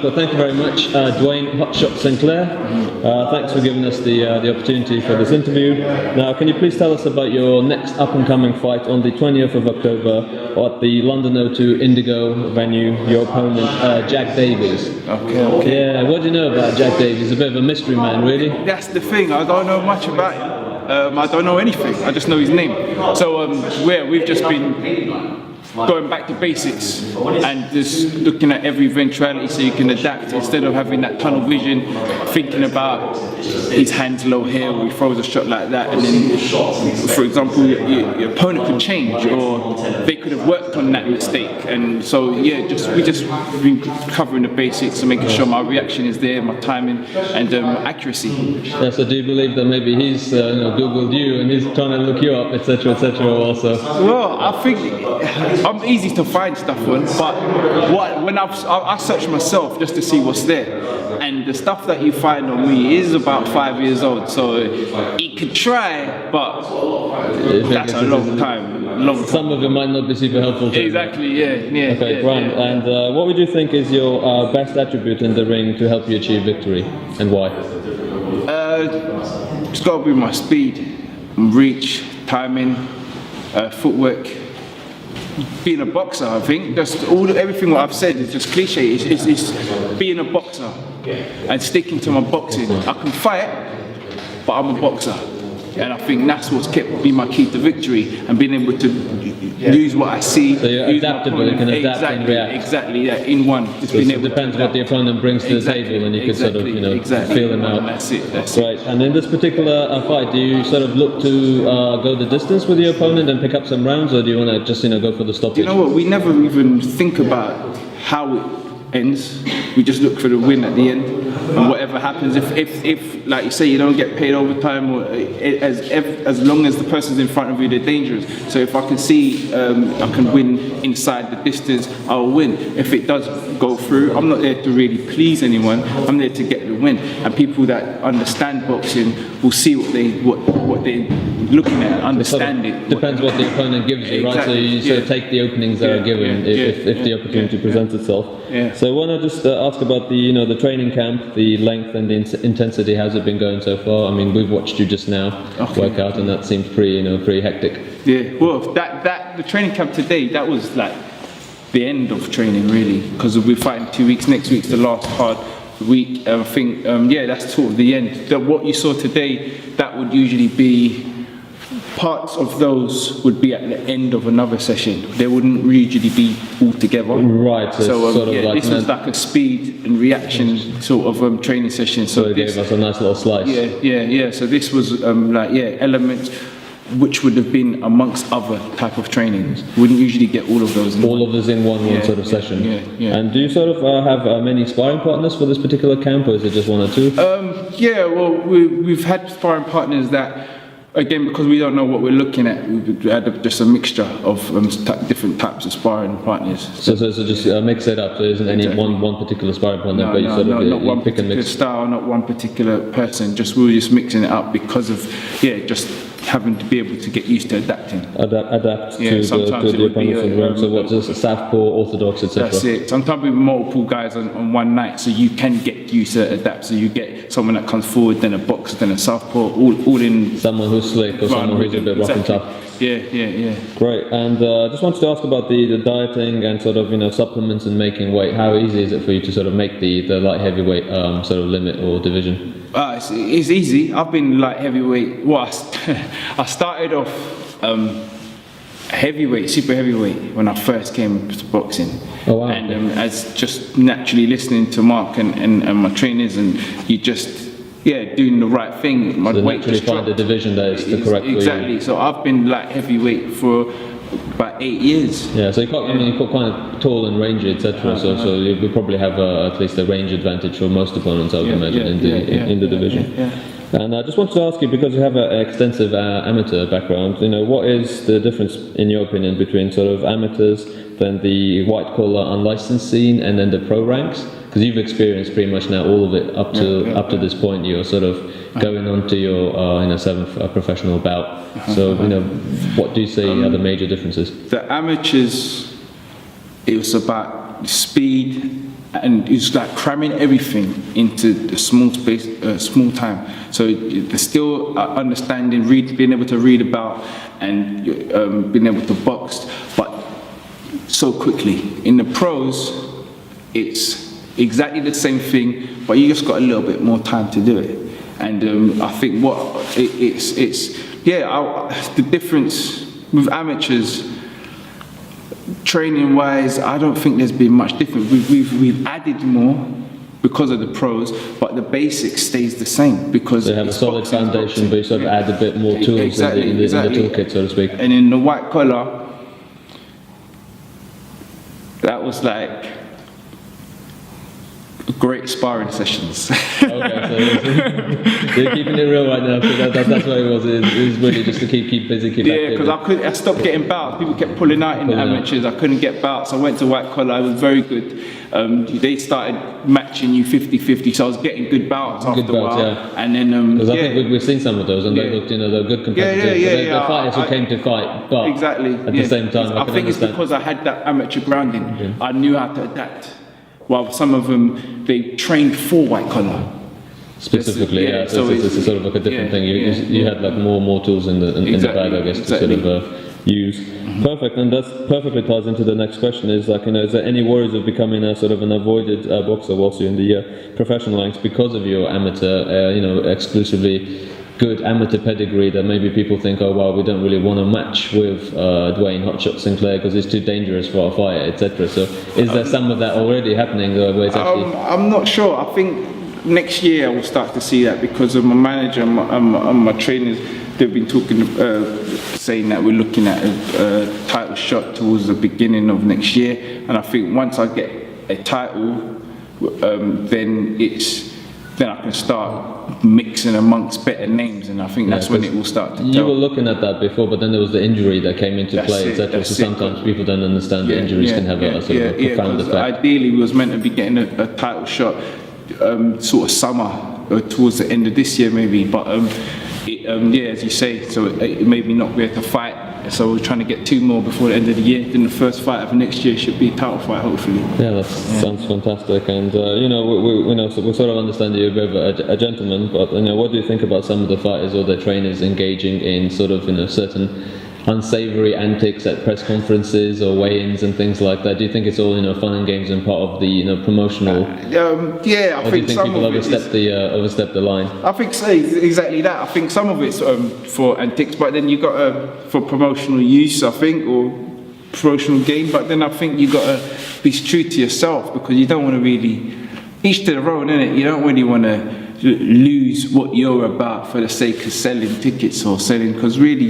Well, thank you very much, Duane Hotshot Sinclair. Thanks for giving us the opportunity for this interview. Now, can you please tell us about your next up-and-coming fight on the 20th of October at the London O2 Indigo venue? Your opponent, Jack Davies. Okay. Yeah, what do you know about Jack Davies? A bit of a mystery man, really. That's the thing. I don't know much about him. I don't know anything. I just know his name. So we've just been going back to basics and just looking at every eventuality so you can adapt instead of having that tunnel vision, thinking about his hands low here or he throws a shot like that, and then, for example, your opponent could change or they could have worked on that mistake. And so yeah, we just been covering the basics and making sure my reaction is there, my timing and accuracy. Yeah, so do you believe that maybe he's Googled you and he's trying to look you up, etc., etc. also? Well, I think I'm easy to find stuff on, but when I search myself just to see what's there, and the stuff that you find on me is about 5 years old, so he could try, but that's a long time. Some of it might not be super helpful to Exactly, yeah. Okay, Brian, and what would you think is your best attribute in the ring to help you achieve victory, and why? It's got to be my speed, reach, timing, footwork. Being a boxer, I think. Just everything what I've said is just cliche. It's being a boxer and sticking to my boxing. I can fight, but I'm a boxer. And I think that's what's kept me my key to victory, and being able to use what I see. So you're adaptable, you can adapt and react. Exactly, yeah, in one. Just so it depends what the opponent brings to the table, and you can sort of, feel them out. That's it. Right, and in this particular fight, do you sort of look to go the distance with your opponent and pick up some rounds, or do you want to just, go for the stoppage? You know what, we never even think about how it ends. We just look for the win at the end. And whatever happens, if like you say, you don't get paid overtime, or as long as the person's in front of you, they're dangerous. So if I can see I can win inside the distance, I'll win. If it does go through, I'm not there to really please anyone. I'm there to get the win. And people that understand boxing will see what they're looking at, understand it. Depends what the opponent gives you, right? So you sort of take the openings that are given if the opportunity presents itself. Yeah. So I want to just ask about the training camp, the length and the intensity. How's it been going so far? I mean, we've watched you just now work out, and that seemed pretty hectic. Yeah. Well, the training camp today, that was like the end of training really, because we're fighting 2 weeks. Next week's the last hard week. I think that's sort of the end. What you saw today, that would usually be. Parts of those would be at the end of another session. They wouldn't usually be all together. Right. So this was like a speed and reaction sort of training session. So it gave us a nice little slice. Yeah. So this was elements which would have been amongst other type of trainings. Wouldn't usually get all of those. All of those in one sort of session. Yeah. And do you sort of have many sparring partners for this particular camp, or is it just one or two? Yeah. Well, we've had sparring partners that. Again, because we don't know what we're looking at, we had just a mixture of different types of sparring partners. So just mix it up. So there isn't any one particular sparring partner, but you sort of not one pick and particular mix. style, not one particular person. We're just mixing it up because of just having to be able to get used to adapting. Adapt to the opponents in the ring. So what, just southpaw, orthodox, etc. That's it. Sometimes with multiple guys on one night, so you can get used to adapt. So you get someone that comes forward, then a boxer, then a southpaw, all in. Someone who's slick or someone who's a bit rough and tough. Yeah. Great. And just wanted to ask about the dieting and sort of supplements and making weight. How easy is it for you to sort of make the light heavyweight sort of limit or division? It's easy. I've been light heavyweight. Well, I started off heavyweight, super heavyweight when I first came to boxing. Oh wow! And as just naturally listening to Mark and my trainers, and you just doing the right thing. My weight naturally find the division that is the correct for you. Exactly. So I've been light heavyweight for about 8 years. Yeah, so you're quite tall and rangy, etc. So you probably have at least a range advantage for most opponents, I would imagine, in the division. And I just wanted to ask you, because you have an extensive amateur background, what is the difference, in your opinion, between sort of amateurs, then the white-collar unlicensed scene, and then the pro ranks? Because you've experienced pretty much now all of it up to this point. You're sort of going on to your 7th professional bout. So what do you say are the major differences? The amateurs, it was about speed and it's like cramming everything into the small space, small time. So they're still understanding, being able to read about, and being able to box, but so quickly. In the pros, it's exactly the same thing, but you just got a little bit more time to do it. And I think the difference with amateurs, training wise, I don't think there's been much difference. We've added more because of the pros, but the basic stays the same because they have a solid foundation, but you sort of add a bit more tools in the toolkit, so to speak. And in the white collar, that was like great sparring sessions. Okay, so you're keeping it real right now, so that's what it was. It was really just to keep busy, keep active. Yeah, because I stopped getting bouts. People kept pulling out in the amateurs. I couldn't get bouts. I went to white collar. I was very good. They started matching you 50-50, so I was getting good bouts after a while. Yeah. And then because I think we've seen some of those, and they looked, they're good competitors. They're fighters who came to fight, but at the same time, I think it's because I had that amateur grounding. I knew how to adapt. While some of them, they trained for white collar. Specifically, so it's sort of like a different thing. You had like more tools in the bag, I guess, to sort of use. Perfect, and that perfectly ties into the next question. Is like, is there any worries of becoming a sort of an avoided boxer whilst you're in the professional ranks because of your amateur, exclusively good amateur pedigree, that maybe people think, oh well, we don't really want to match with Duane Hotshot Sinclair because he's too dangerous for our fight, etc. So is there some of that already happening where it's actually... I'm not sure. I think next year I will start to see that because of my manager and my trainers. They've been talking, saying that we're looking at a title shot towards the beginning of next year, and I think once I get a title, then I can start mixing amongst better names, and I think that's when it will start to tell. You were looking at that before, but then there was the injury that came into play, etc. So sometimes people don't understand that injuries can have a sort of a profound effect. Ideally, we was meant to be getting a title shot sort of summer, towards the end of this year maybe, but as you say, so it made me not be able to fight. So we're trying to get 2 more before the end of the year. Then the first fight of next year should be a title fight, hopefully. Yeah, that sounds fantastic. And we sort of understand that you're a bit of a gentleman, but what do you think about some of the fighters or their trainers engaging in sort of certain unsavory antics at press conferences or weigh-ins and things like that? Do you think it's all fun and games and part of the promotional? I think do you think people overstep the line? I think so, exactly that. I think some of it's for antics, but then you got for promotional use, I think, or promotional gain. But then I think you got to be true to yourself, because you don't want to really, each to their own, innit? You don't really want to lose what you're about for the sake of selling tickets or selling, because really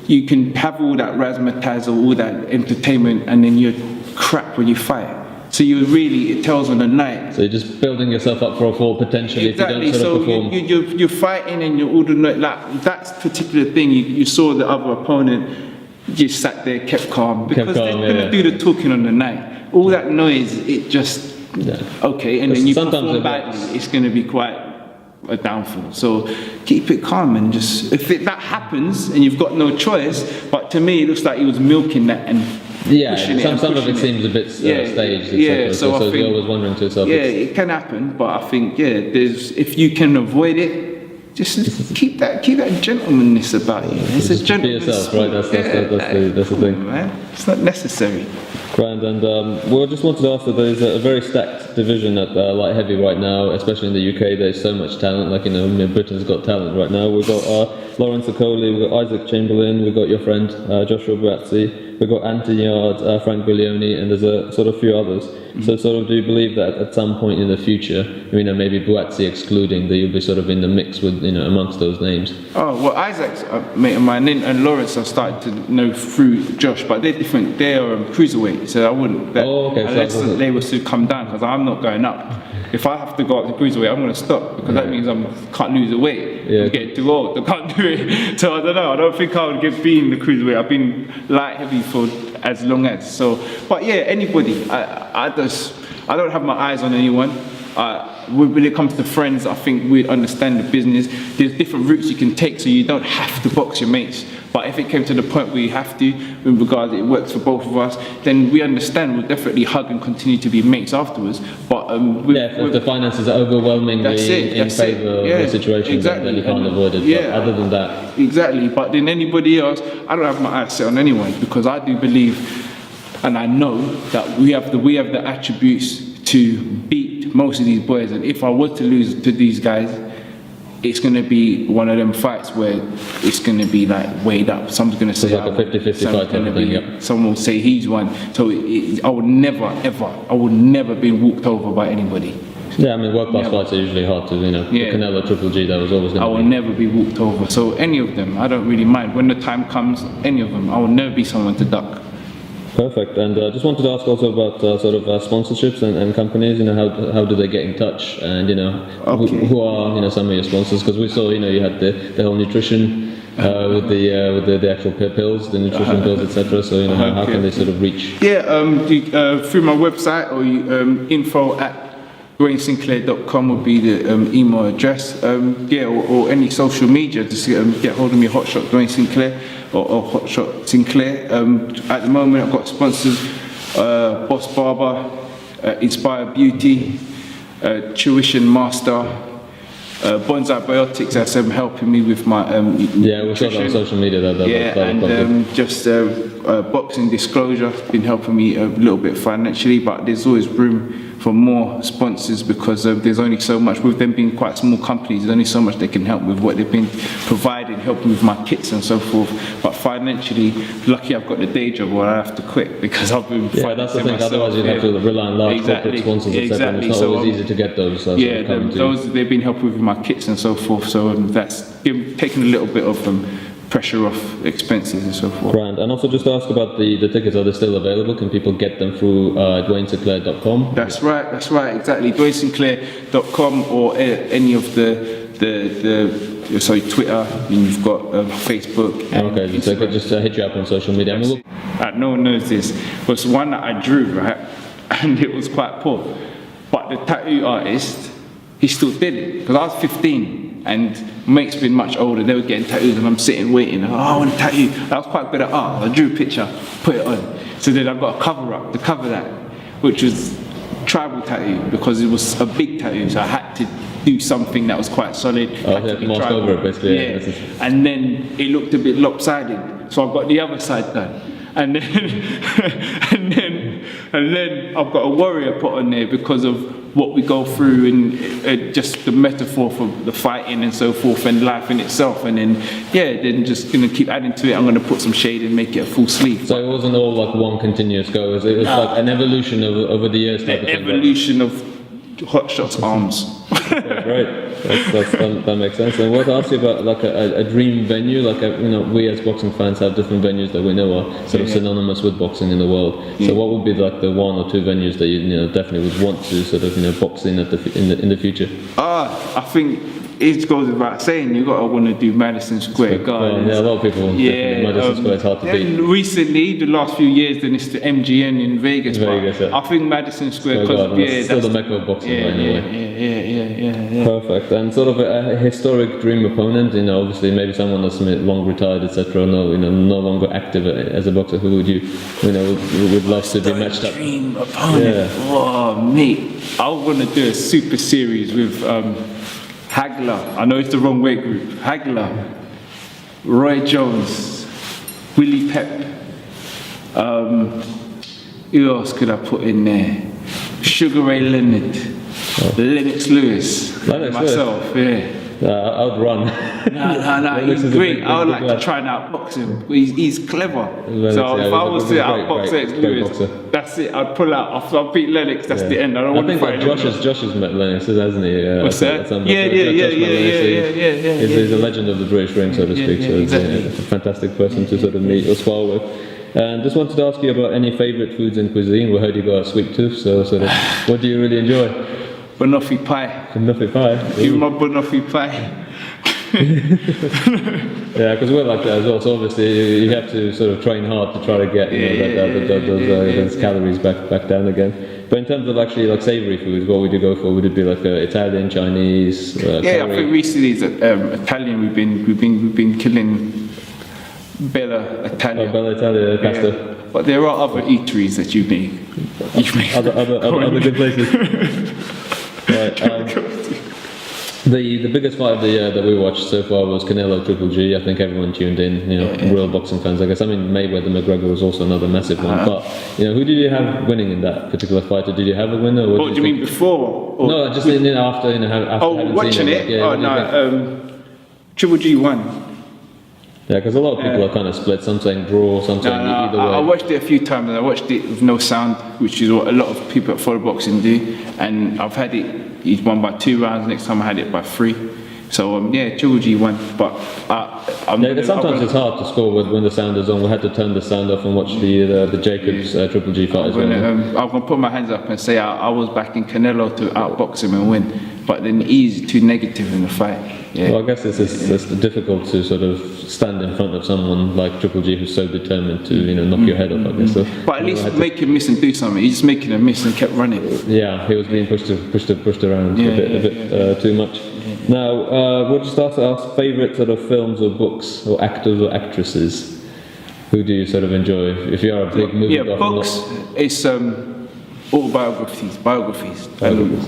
you can have all that razzmatazz or all that entertainment, and then you're crap when you fight. So it tells on the night. So you're just building yourself up for a fall potentially if you don't sort of perform. You're fighting, and you're all the night, like that particular thing. You saw the other opponent, you sat there, kept calm, because they're going to do the talking on the night. All that noise, it just okay, and then you perform badly, it's going to be quite a downfall. So keep it calm, and just if that happens and you've got no choice. But to me, it looks like he was milking that and pushing it. Some of it seems a bit staged, etc. So I think, you're always wondering to yourself. It can happen, but I think if you can avoid it, just keep that gentlemanness about you. It's a gentleman's. Be yourself, right? That's the thing. Man, it's not necessary. Grand, and I just wanted to ask that there's a very stacked division at light heavy right now, especially in the UK. There's so much talent, like Britain's got talent right now. We've got Lawrence Okoli, we've got Isaac Chamberlain, we've got your friend Joshua Buatsi, we've got Anthony Yard, Frank Bilioni, and there's a sort of few others. So sort of do you believe that at some point in the future, maybe Buatsi excluding, that you'll be sort of in the mix with amongst those names? Oh well, Isaac's a mate of mine, and Lawrence I've started to know through Josh, but they're different. They're cruiserweight, so I wouldn't bet unless they were to come down, because I'm not going up. If I have to go up to cruiserweight, I'm going to stop, because that means I can't lose the weight. I'm getting too old. I can't do it. So I don't know. I don't think I would be in the cruiserweight. I've been light heavy for as long as. So, but yeah, anybody. I don't have my eyes on anyone. When it comes to friends, I think we understand the business. There's different routes you can take, so you don't have to box your mates. But if it came to the point where you have to, in regards it works for both of us, then we understand. We'll definitely hug and continue to be mates afterwards. But if the finances are overwhelmingly in favour of the situation, then you can't avoid it. But other than that, exactly. But then anybody else, I don't have my eyes set on anyone, because I do believe, and I know that we have the attributes to beat most of these boys. And if I was to lose to these guys, it's going to be one of them fights where it's going to be like weighed up. Someone's going to say, like a 50-50 fight type of thing, someone will say he's won. So I would never be walked over by anybody. Yeah, I mean, world-class fights are usually hard to, the Canelo Triple G, that was always going to be. I will never be walked over. So any of them, I don't really mind. When the time comes, any of them, I will never be someone to duck. Perfect. And just wanted to ask also about sponsorships and companies. How do they get in touch? And who are some of your sponsors? Because we saw you had the whole nutrition with the actual pills, the nutrition pills, etc. So how can they sort of reach? Yeah, through my website or info@DuaneSinclair.com would be the email address. Or any social media. Just get hold of me, Hotshot Duane Sinclair. Or Hotshot Sinclair. At the moment, I've got sponsors: Boss Barber, Inspire Beauty, Tuition Master, Bonsai Biotics. That's helping me with my we saw that on social media. Boxing Disclosure has been helping me a little bit financially, but there's always room for more sponsors, because there's only so much, with them being quite small companies, there's only so much they can help with what they've been providing, helping with my kits and so forth. But financially, lucky I've got the day job where I have to quit, because I've been that's the thing, myself. Otherwise you'd have to rely on large corporate sponsors, etc. And it's not always easy to get those. They've been helping with my kits and so forth, so that's taken a little bit of pressure off expenses and so forth. Grand. And also just ask about the tickets. Are they still available? Can people get them through DuaneSinclair.com? That's right, exactly. DuaneSinclair.com or any of the Twitter, and you've got Facebook. Okay, so I could just hit you up on social media. No one knows this. It was one that I drew, right? And it was quite poor. But the tattoo artist, he still did it. Because I was 15. And mates been much older, they were getting tattoos and I'm sitting waiting, I want a tattoo. I was quite good at art, I drew a picture, put it on. So then I got a cover up to cover that, which was tribal tattoo, because it was a big tattoo, so I had to do something that was quite solid. Mask over it basically. Yeah. And then it looked a bit lopsided, so I got the other side done. And then I've got a warrior put on there because of what we go through and just the metaphor for the fighting and so forth and life in itself. And then just gonna keep adding to it. I'm gonna put some shade and make it a full sleeve. So it wasn't all like one continuous go. It was like an evolution over the years. An evolution of Hotshot's arms. Right, that makes sense. And what to ask you about like a dream venue, like we as boxing fans have different venues that we know are sort of synonymous with boxing in the world. So what would be like the one or two venues that you definitely would want to sort of box in in the future? I think it goes without saying, you gotta want to do Madison Square Garden. Yeah, a lot of people. Madison Square is hard to beat. Recently, the last few years, then it's the MGN in Vegas. I think Madison Square Garden, that's still the mecca of boxing, anyway. Yeah. Perfect. And sort of a historic dream opponent. Obviously maybe someone that's long retired, etc. No longer active as a boxer. Who would you would love to be matched up? Dream opponent. Yeah. Oh, mate, I want to do a super series with. Hagler, I know it's the wrong weight group. Hagler, Roy Jones, Willie Pep. Who else could I put in there? Sugar Ray Leonard, Lennox Lewis, myself. I would run. No, he's great. I would like to try and outbox him. He's clever. Lennox, so if I was to outbox Lennox Lewis, that's it. I'd pull out. After I beat Lennox, that's the end. I don't want to fight him. Josh has met Lennox, hasn't he? What's that? Yeah. He's a legend of the British ring, so to speak. So exactly. It's a fantastic person to sort of meet or spar with. And just wanted to ask you about any favourite foods in cuisine. We heard you got a sweet tooth, so sort of, what do you really enjoy? Banoffee pie. Banoffee pie? Give me my banoffee pie. Yeah, because we're like that as well, so obviously you have to sort of train hard to try to get those calories back down again. But in terms of actually like savoury foods, what would you go for? Would it be like Italian, Chinese? I think recently it's Italian. We've been killing Bella Italia. Oh, Bella Italia, pasta. Yeah. But there are other eateries that you make. Other good places. Right. The biggest fight of the year that we watched so far was Canelo Triple G. I think everyone tuned in, real boxing fans, I guess. I mean, Mayweather McGregor was also another massive one. But, who did you have winning in that particular fight? Or did you have a winner? Or what do you mean before? Or no, just after, having watching seen it? Yeah, Triple G won. Yeah, because a lot of people are kind of split. Some saying draw, some saying either way. I watched it a few times, and I watched it with no sound, which is what a lot of people that follow boxing do. And I've had it. He's won by 2 rounds. Next time I had it by 3. So Triple G won. But sometimes it's hard to score when the sound is on. We had to turn the sound off and watch the Jacobs Triple G fight as well. I'm gonna put my hands up and say I was backing Canelo to outbox him and win. But then he's too negative in the fight. Yeah. Well, I guess it's difficult to sort of stand in front of someone like Triple G who's so determined to knock your head off, I guess. So, but at least make him miss and do something. He's just making him miss and kept running. Yeah, he was being pushed around a bit too much. Now, we'll just ask our favourite sort of films or books or actors or actresses. Who do you sort of enjoy? If you are a big movie buff, books. It's autobiographies, biographies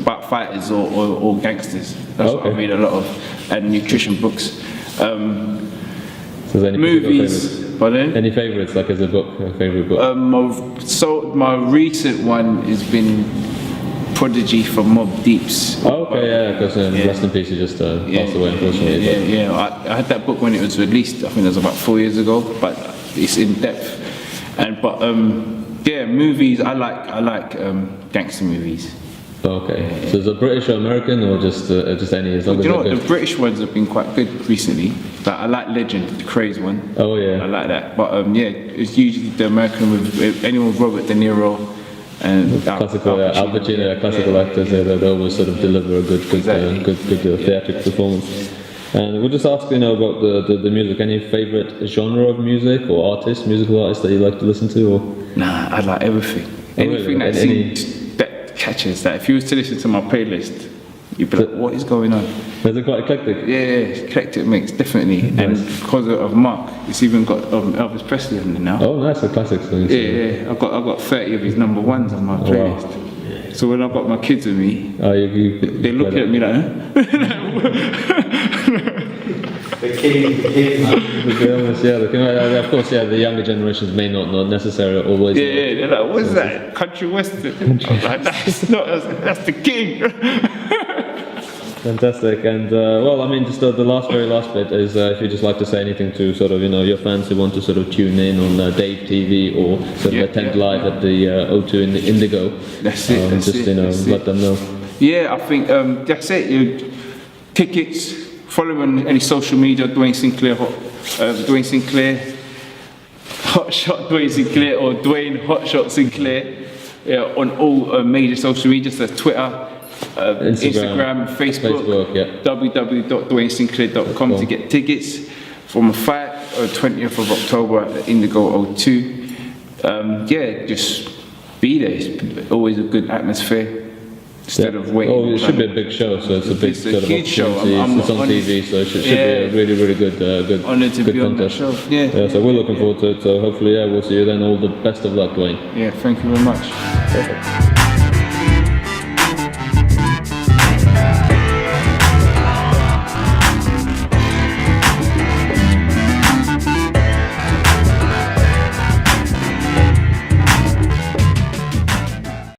about fighters or gangsters. That's what I read a lot of, and nutrition books. So any movies. Pardon? Any favourites, like as a book, a favourite book? So my recent one has been Prodigy from Mob Deep's. Okay, yeah, because rest in peace, he just passed away, unfortunately. I had that book when it was released. I think it was about 4 years ago, but it's in depth. Movies. I like gangster movies. Okay, so is it British or American or just any? As long as the British ones have been quite good recently. Like, I like Legend, the Craze one. Oh yeah, I like that. But it's usually the American with anyone with Robert De Niro and classical Al Pacino, classical actors. They always sort of deliver a good theatrical performance. And we'll just ask about the music. Any favourite genre of music or musical artist that you like to listen to? Or? Nah, I like everything. Anything that catches that. If you was to listen to my playlist, you'd be like, what is going on? Is it quite eclectic? Yeah, eclectic mix, definitely. Nice. And because of Mark, it's even got Elvis Presley on there now. Oh, nice, a classic song. Yeah. I've got 30 of his number ones on my playlist. Wow. So when I've got my kids with me, they're looking at me like, huh? The king. Of course, the younger generations may not necessarily always. Yeah, they're like, what's that? Country western. I was like, that's the king. Fantastic. And just the very last bit is if you'd just like to say anything to sort of your fans who want to sort of tune in on Dave TV or sort of attend live at the O2 Indigo. That's it. Let them know. Yeah, I think that's it. Tickets. Follow me on any social media, Duane Sinclair, Duane Sinclair, Hotshot Duane Sinclair, or Duane Hotshot Sinclair, on all major social media, so Twitter, Instagram, Facebook, www.duanesinclair.com to get tickets for my fight, 20th of October at Indigo O2. Just be there. It's always a good atmosphere. Instead of waiting. Oh, it should be a big show, so it's a big sort of huge show. It's on TV, so it should be a really, really good honoured to be on that show. Yeah, so we're looking forward to it. So hopefully, we'll see you then. All the best of luck, Duane. Yeah, thank you very much. Perfect.